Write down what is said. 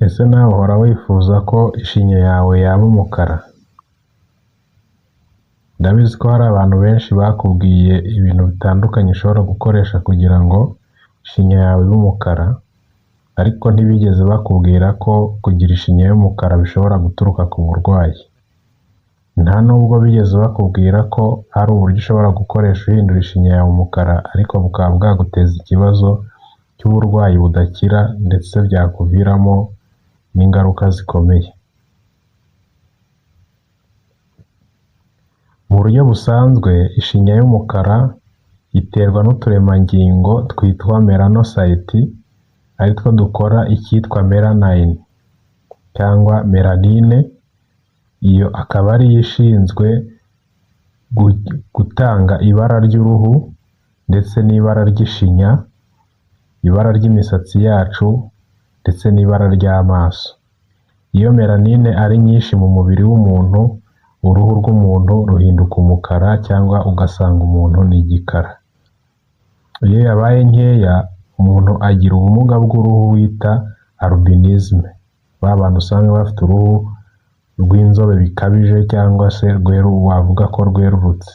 Ese nawe uhora wifuza ko ishinya yawe yaba umukara? Ndabizi ko hari abantu benshi bakubwiye ibintu bitandukanye ushobora gukoresha kugira ngo ishinya yawe ibe umukara, ariko ntibigeze bakubwira ko kugira ishinya y'umukara bishobora guturuka ku burwayi. Nta nubwo bigeze bakubwira ko hari uburyo ushobora gukoresha uhindura ishinya yawe umukara, ariko bukaba bwaguteza ikibazo cy'uburwayi budakira ndetse byakuviramo n'ingaruka zikomeye. Mu buryo busanzwe, ishinya y'umukara iterwa n'uturemangingo twitwa melanocyte, aritwo dukora icyitwa melanine cyangwa melanine. Iyo akaba ariyo ishinzwe gutanga ibara ry'uruhu ndetse n'ibara ry'ishinya, ibara ry'imisatsi yacu ndetse n'ibara ry'amaso. Iyo melanine ari nyinshi mu mubiri w'umuntu, uruhu rw'umuntu ruhinduka umukara cyangwa ugasanga umuntu ni igikara. Iyo yabaye nkeya, umuntu agira ubumuga bw'uruhu wita albinisme. Ba bantu usanga bafite uruhu rw'inzobe bikabije cyangwa se wavuga ko rwerurutse.